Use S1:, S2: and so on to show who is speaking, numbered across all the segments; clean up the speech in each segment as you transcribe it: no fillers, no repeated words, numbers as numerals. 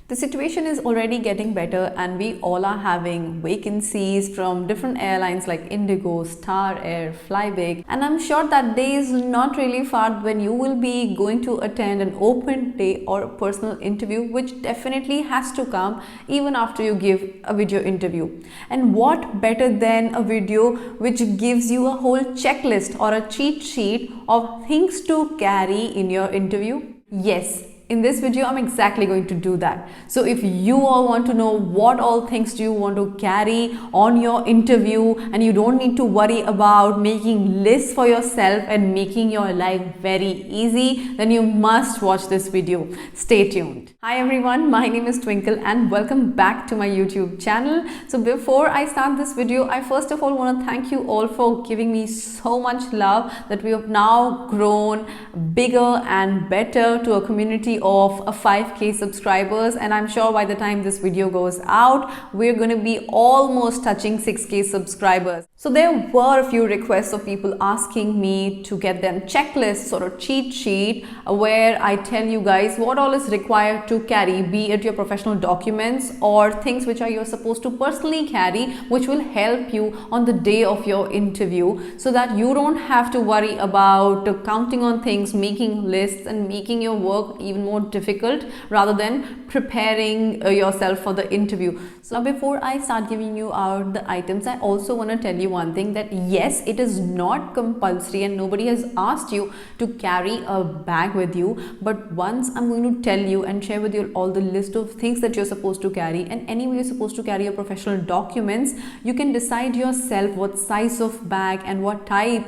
S1: The situation is already getting better and we all are having vacancies from different airlines like Indigo, Star Air, Flybig, and I'm sure that day is not really far when you will be going to attend an open day or a personal interview, which definitely has to come even after you give a video interview. And what better than a video which gives you a whole checklist or a cheat sheet of things to carry in your interview? Yes, in this video I'm exactly going to do that. So if you all want to know what all things do you want to carry on your interview and you don't need to worry about making lists for yourself and making your life very easy, then you must watch this video. Stay tuned. Hi everyone, my name is Twinkle and welcome back to my YouTube channel. So before I start this video, I first of all want to thank you all for giving me so much love that we have now grown bigger and better to a community of 5k subscribers, and I'm sure by the time this video goes out we're going to be almost touching 6k subscribers. So there were a few requests of people asking me to get them checklists or a cheat sheet where I tell you guys what all is required to carry, be it your professional documents or things which are you're supposed to personally carry, which will help you on the day of your interview, so that you don't have to worry about counting on things, making lists and making your work even more difficult rather than preparing yourself for the interview. So now before I start giving you out the items, I also want to tell you one thing, that yes, it is not compulsory and nobody has asked you to carry a bag with you, but once I'm going to tell you and share with you all the list of things that you're supposed to carry, and anyway you're supposed to carry your professional documents, you can decide yourself what size of bag and what type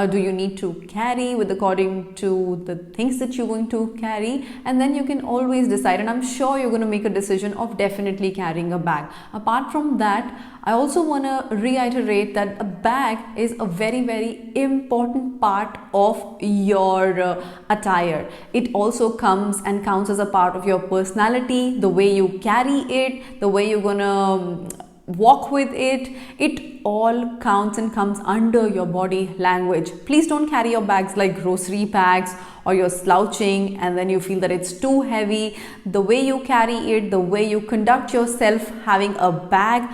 S1: do you need to carry with according to the things that you're going to carry, and then you can always decide, and I'm sure you're going to make a decision of definitely carrying a bag. Apart from that, I also want to reiterate that a bag is a very important part of your attire. It also comes and counts as a part of your personality, the way you carry it, the way you're gonna walk with it. It all counts and comes under your body language. Please don't carry your bags like grocery bags or you're slouching and then you feel that it's too heavy. The way you carry it, the way you conduct yourself having a bag,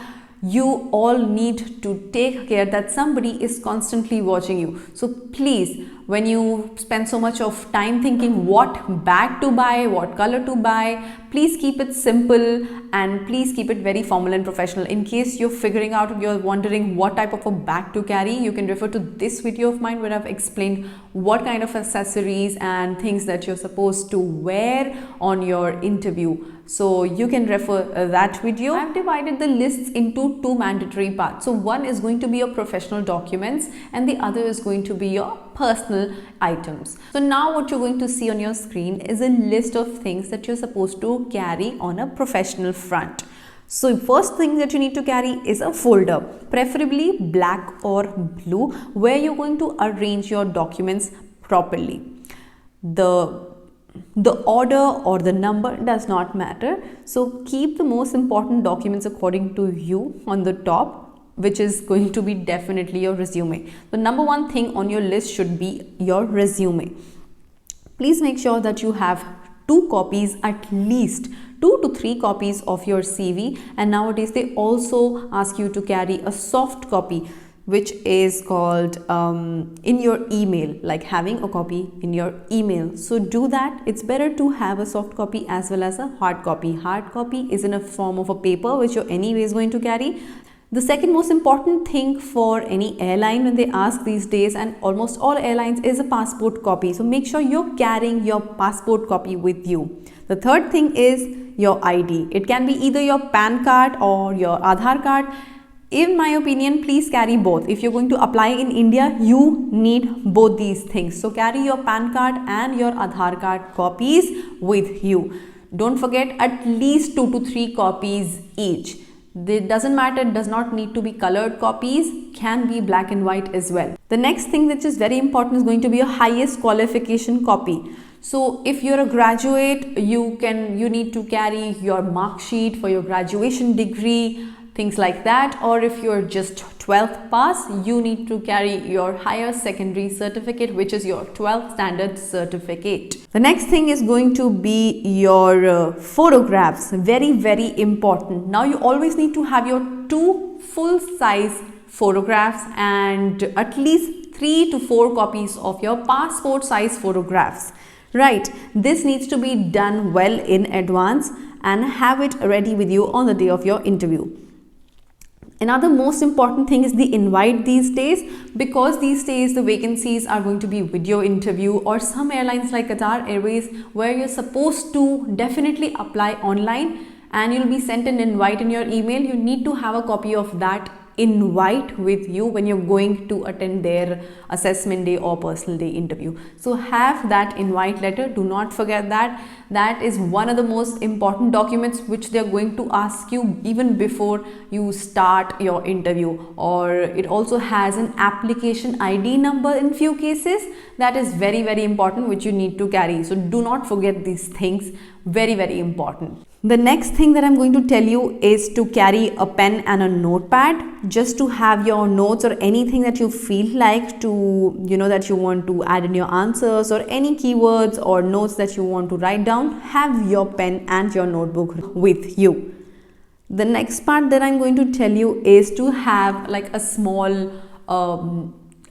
S1: you all need to take care that somebody is constantly watching you. So please, when you spend so much of time thinking what bag to buy, what color to buy, please keep it simple and please keep it very formal and professional. In case you're figuring out, you're wondering what type of a bag to carry, you can refer to this video of mine where I've explained what kind of accessories and things that you're supposed to wear on your interview. So you can refer that video. I've divided the lists into two mandatory parts. So one is going to be your professional documents and the other is going to be your personal items. So now what you're going to see on your screen is a list of things that you're supposed to carry on a professional front. So first thing that you need to carry is a folder, preferably black or blue, where you're going to arrange your documents properly. The order or the number does not matter. So keep the most important documents according to you on the top, which is going to be definitely your resume. The number one thing on your list should be your resume. Please make sure that you have two copies, at least 2 to 3 copies of your CV, and nowadays they also ask you to carry a soft copy, which is called in your email, like having a copy in your email. So do that. It's better to have a soft copy as well as a hard copy. Hard copy is in a form of a paper which you're anyways going to carry. The second most important thing for any airline when they ask these days, and almost all airlines, is a passport copy. So make sure you're carrying your passport copy with you. The third thing is your ID. It can be either your PAN card or your Aadhaar card. In my opinion, please carry both. If you're going to apply in India, you need both these things. So carry your PAN card and your Aadhaar card copies with you. Don't forget at least 2 to 3 copies each. It doesn't matter, it does not need to be colored copies, can be black and white as well. The next thing which is very important is going to be your highest qualification copy. So if you're a graduate, you need to carry your mark sheet for your graduation degree, things like that. Or if you're just 12th pass, you need to carry your higher secondary certificate, which is your 12th standard certificate. The next thing is going to be your photographs. Very, very important. Now you always need to have your 2 full-size photographs and at least 3 to 4 copies of your passport size photographs. Right, this needs to be done well in advance and have it ready with you on the day of your interview. Another most important thing is the invite these days, because these days the vacancies are going to be video interview, or some airlines like Qatar Airways where you're supposed to definitely apply online and you'll be sent an invite in your email. You need to have a copy of that invite with you when you're going to attend their assessment day or personal day interview. So have that invite letter, do not forget that. That is one of the most important documents which they're going to ask you even before you start your interview. Or it also has an application ID number in few cases. That is very, very important, which you need to carry. So do not forget these things, very, very important. The next thing that I'm going to tell you is to carry a pen and a notepad, just to have your notes or anything that you feel like to, that you want to add in your answers, or any keywords or notes that you want to write down. Have your pen and your notebook with you. The next part that I'm going to tell you is to have like a small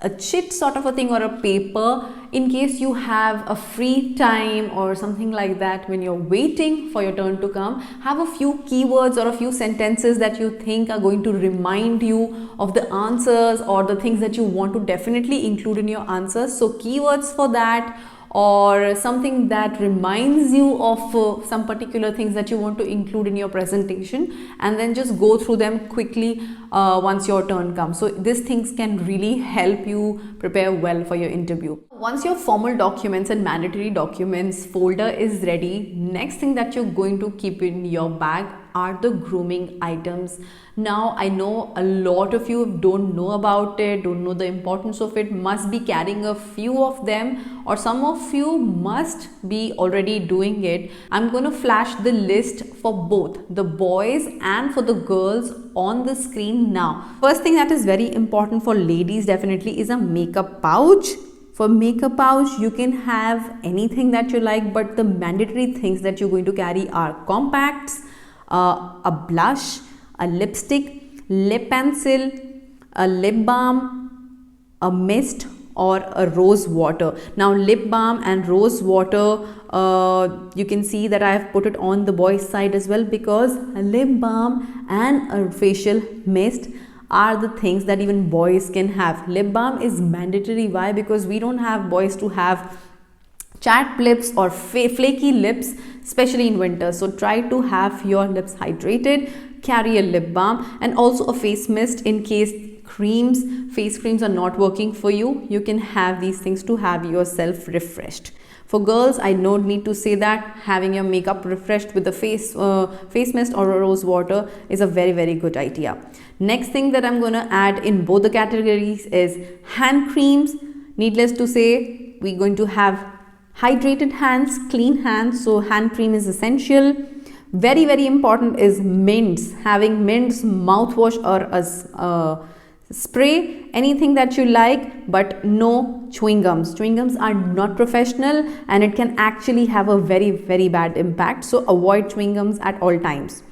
S1: a chit sort of a thing, or a paper, in case you have a free time or something like that when you're waiting for your turn to come. Have a few keywords or a few sentences that you think are going to remind you of the answers or the things that you want to definitely include in your answers. So keywords for that, or something that reminds you of some particular things that you want to include in your presentation, and then just go through them quickly once your turn comes. So these things can really help you prepare well for your interview. Once your formal documents and mandatory documents folder is ready, next thing that you're going to keep in your bag are the grooming items. Now I know a lot of you don't know about it, don't know the importance of it, must be carrying a few of them, or some of you must be already doing it. I'm going to flash the list for both the boys and for the girls on the screen now. First thing that is very important for ladies definitely is a makeup pouch. For makeup pouch, you can have anything that you like, but the mandatory things that you're going to carry are compacts, a blush, a lipstick, lip pencil, a lip balm, a mist, or a rose water. Now lip balm and rose water, you can see that I have put it on the boys side as well, because a lip balm and a facial mist are the things that even boys can have. Lip balm is mandatory. Why? Because we don't have boys to have chapped lips or flaky lips, especially in winter. So try to have your lips hydrated. Carry a lip balm and also a face mist in case face creams are not working for you. You can have these things to have yourself refreshed. For girls, I don't need to say that having your makeup refreshed with the face mist or a rose water is a very, very good idea. Next thing that I'm going to add in both the categories is hand creams. Needless to say, we're going to have hydrated hands, clean hands, so hand cream is essential. Very, very important is mints. Having mints, mouthwash, or a spray, anything that you like, but no chewing gums. Chewing gums are not professional and it can actually have a very, very bad impact. So avoid chewing gums at all times.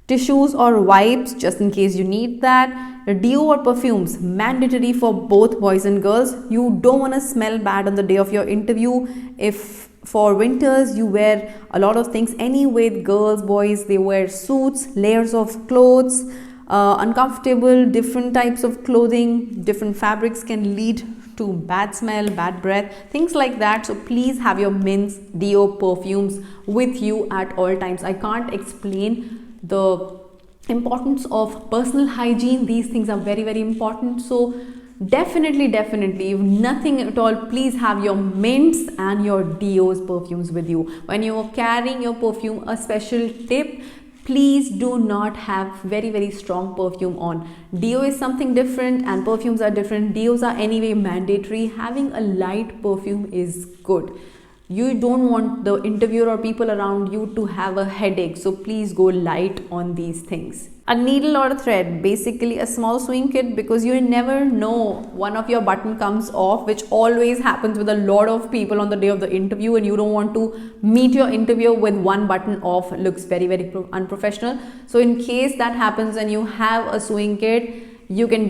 S1: Tissues or wipes, just in case you need that. Deo or perfumes, mandatory for both boys and girls. You don't want to smell bad on the day of your interview. If for winters you wear a lot of things anyway, girls, boys, they wear suits, layers of clothes, uncomfortable, different types of clothing, different fabrics can lead to bad smell, bad breath, things like that. So please have your mints, deo, perfumes with you at all times. I can't explain the importance of personal hygiene. These things are very, very important. So definitely, if nothing at all, please have your mints and your deos, perfumes with you. When you are carrying your perfume, a special tip: please do not have very, very strong perfume on. Deo is something different and perfumes are different. Deos are anyway mandatory. Having a light perfume is good. You don't want the interviewer or people around you to have a headache, so please go light on these things. A needle or a thread, basically a small sewing kit, because you never know, one of your button comes off, which always happens with a lot of people on the day of the interview, and you don't want to meet your interviewer with one button off. Looks very unprofessional. So in case that happens and you have a sewing kit, you can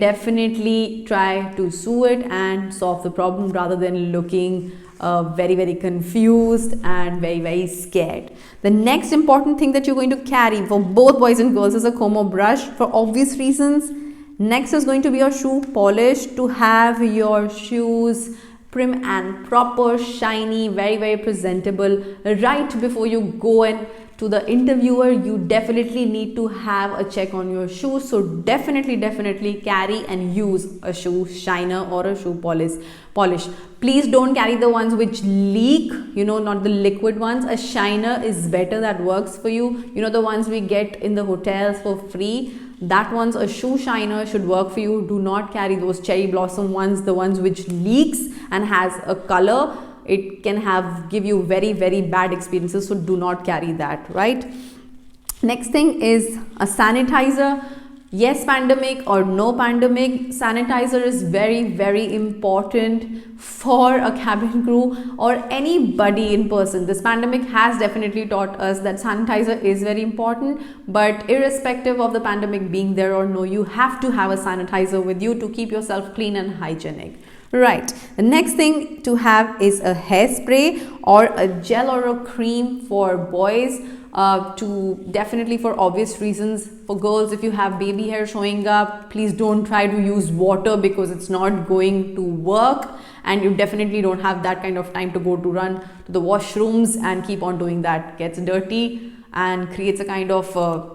S1: try to sew it and solve the problem rather than looking very confused and very scared. The next important thing that you're going to carry for both boys and girls is a comb or brush, for obvious reasons. Next is going to be your shoe polish, to have your shoes prim and proper, shiny, very presentable. Right before you go and to the interviewer, you definitely need to have a check on your shoes. So definitely carry and use a shoe shiner or a shoe polish. Please don't carry the ones which leak, not the liquid ones. A shiner is better, that works for you. The ones we get in the hotels for free, that one's a shoe shiner should work for you. Do not carry those cherry blossom ones, the ones which leaks and has a color. It can give you very bad experiences, so do not carry that, right? Next thing is a sanitizer. Yes, pandemic or no pandemic, sanitizer is very important for a cabin crew or anybody in person. This pandemic has definitely taught us that sanitizer is very important, but irrespective of the pandemic being there or no, you have to have a sanitizer with you to keep yourself clean and hygienic. Right, the next thing to have is a hairspray or a gel or a cream for boys, definitely for obvious reasons. For girls, if you have baby hair showing up, please don't try to use water because it's not going to work, and you definitely don't have that kind of time to run to the washrooms and keep on doing that. Gets dirty and creates a kind of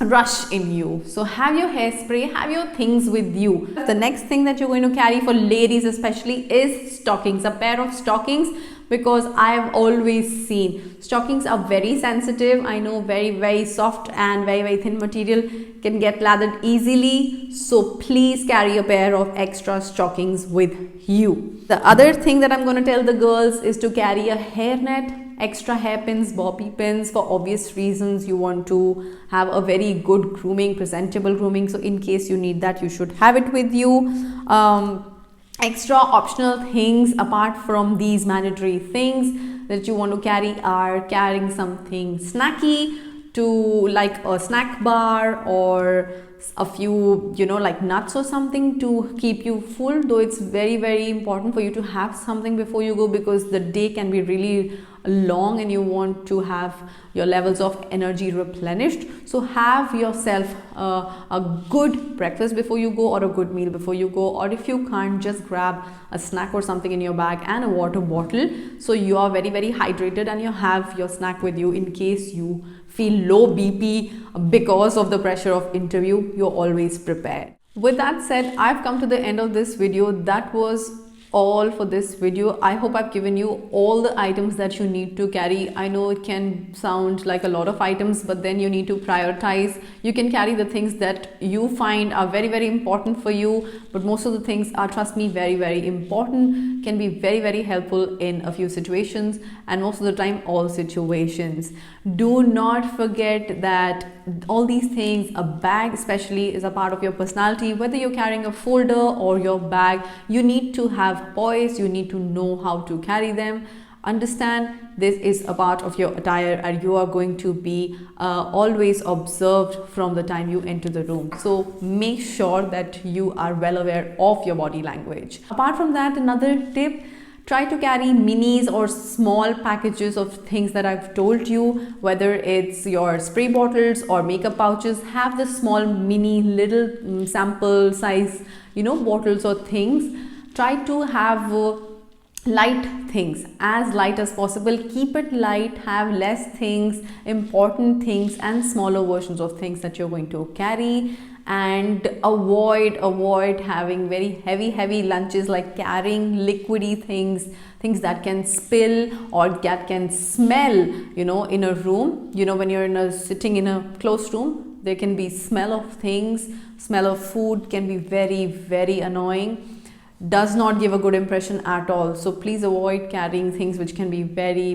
S1: rush in you. So have your hairspray, have your things with you. The next thing that you're going to carry, for ladies especially, is stockings. A pair of stockings, because I've always seen stockings are very sensitive. I know, very soft and very thin material, can get lathered easily. So please carry a pair of extra stockings with you. The other thing that I'm going to tell the girls is to carry a hairnet, extra hairpins, bobby pins. For obvious reasons, you want to have a very good grooming, presentable grooming. So in case you need that, you should have it with you. Extra optional things apart from these mandatory things that you want to carry are carrying something snacky, like a snack bar or a few like nuts or something to keep you full. Though it's very important for you to have something before you go, because the day can be really long and you want to have your levels of energy replenished. So have yourself a good breakfast before you go, or a good meal before you go, or if you can't, just grab a snack or something in your bag and a water bottle, so you are very hydrated and you have your snack with you in case you feel low BP because of the pressure of interview. You're always prepared. With that said, I've come to the end of this video. That was all for this video. I hope I've given you all the items that you need to carry. I know it can sound like a lot of items, but then you need to prioritize. You can carry the things that you find are very important for you, but most of the things are, trust me, very important, can be very helpful in a few situations, and most of the time all situations. Do not forget that all these things, a bag especially, is a part of your personality. Whether you're carrying a folder or your bag, you need to have poise, you need to know how to carry them. Understand this is a part of your attire and you are going to be always observed from the time you enter the room. So make sure that you are well aware of your body language. Apart from that, another tip, try to carry minis or small packages of things that I've told you, whether it's your spray bottles or makeup pouches. Have the small mini little sample size bottles or things. Try to have light things, as light as possible. Keep it light, have less things, important things and smaller versions of things that you're going to carry. And avoid having very heavy lunches, like carrying liquidy things that can spill or that can smell in a room. When you're sitting in a closed room, there can be smell of things, smell of food can be very annoying. does not give a good impression at all. So please avoid carrying things which can be very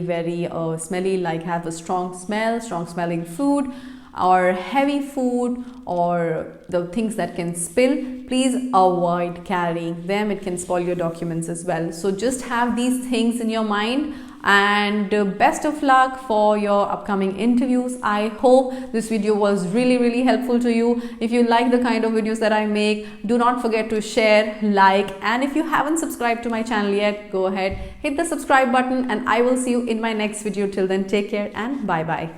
S1: smelly, like have a strong smell, strong smelling food, or heavy food, or the things that can spill. Please avoid carrying them. It can spoil your documents as well. So just have these things in your mind, and best of luck for your upcoming interviews. I hope this video was really helpful to you. If you like the kind of videos that I make, do not forget to share, like, and if you haven't subscribed to my channel yet, go ahead, hit the subscribe button, and I will see you in my next video. Till then, take care and bye bye.